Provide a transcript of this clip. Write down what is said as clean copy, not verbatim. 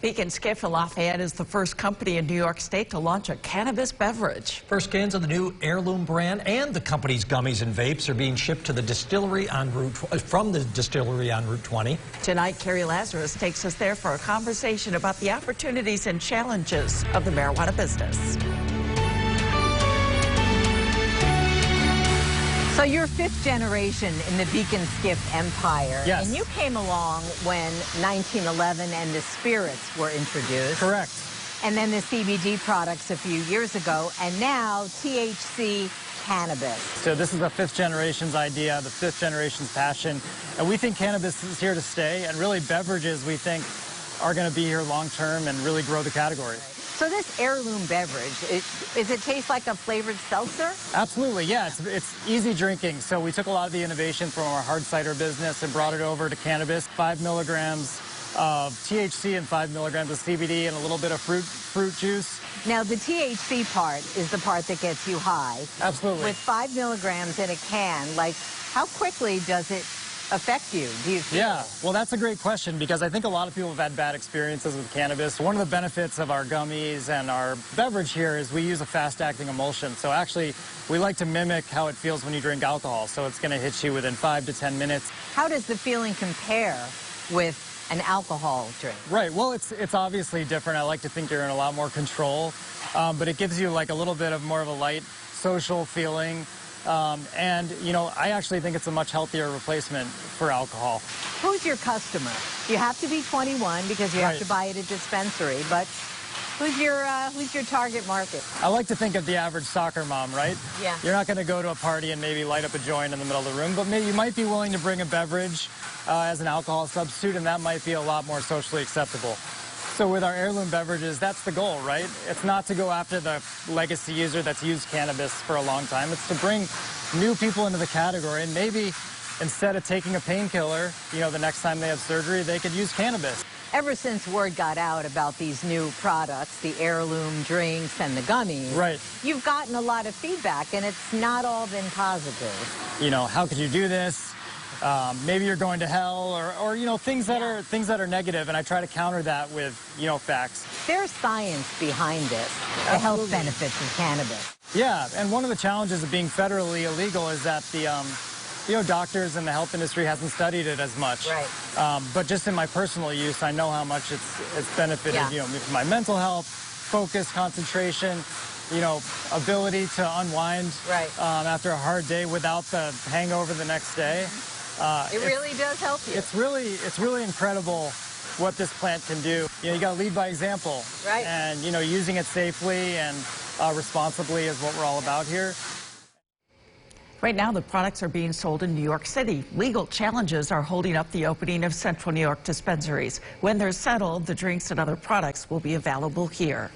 Beak Skiff in Lafayette is the first company in New York State to launch a cannabis beverage. First cans of the new Heirloom brand and the company's gummies and vapes are being shipped to the distillery from the distillery on Route 20. Tonight, Carrie Lazarus takes us there for a conversation about the opportunities and challenges of the marijuana business. So you're fifth generation in the Beak Skiff empire. Yes. And you came along when 1911 and the spirits were introduced. Correct. And then the CBD products a few years ago, and now THC cannabis. So this is the fifth generation's idea, the fifth generation's passion. And we think cannabis is here to stay, and really beverages we think are going to be here long term and really grow the category. So this heirloom beverage, does it taste like a flavored seltzer? Absolutely, yeah. It's easy drinking. So we took a lot of the innovation from our hard cider business and brought it over to cannabis. 5 milligrams of THC and 5 milligrams of CBD and a little bit of fruit juice. Now the THC part is the part that gets you high. Absolutely. With 5 milligrams in a can, like how quickly does it affect you? Do you feel Yeah, well, that's a great question because I think a lot of people have had bad experiences with cannabis. One of the benefits of our gummies and our beverage here is we use a fast-acting emulsion. So actually, we like to mimic how it feels when you drink alcohol. So it's going to hit you within 5 to 10 minutes. How does the feeling compare with an alcohol drink? Right, well, it's obviously different. I like to think you're in a lot more control, but it gives you like a little bit of more of a light social feeling. And, you know, I actually think it's a much healthier replacement for alcohol. Who's your customer? You have to be 21 because you have to buy at a dispensary, but who's your target market? I like to think of the average soccer mom, right? Yeah. You're not going to go to a party and maybe light up a joint in the middle of the room, but maybe you might be willing to bring a beverage as an alcohol substitute, and that might be a lot more socially acceptable. So with our heirloom beverages, that's the goal, right? It's not to go after the legacy user that's used cannabis for a long time. It's to bring new people into the category, and maybe instead of taking a painkiller, you know, the next time they have surgery, they could use cannabis. Ever since word got out about these new products, the heirloom drinks and the gummies, right, you've gotten a lot of feedback, and it's not all been positive. You know, how could you do this? Maybe you're going to hell, or you know, things that are negative, and I try to counter that with, you know, facts. There's science behind this, the health benefits of cannabis. Yeah, and one of the challenges of being federally illegal is that the you know, doctors and the health industry hasn't studied it as much. Right. But just in my personal use, I know how much it's benefited, you know, my mental health, focus, concentration, you know, ability to unwind after a hard day without the hangover the next day. It really does help you. It's really incredible what this plant can do. You know, you got to lead by example. Right. And, you know, using it safely and responsibly is what we're all about here. Right now, the products are being sold in New York City. Legal challenges are holding up the opening of Central New York dispensaries. When they're settled, the drinks and other products will be available here.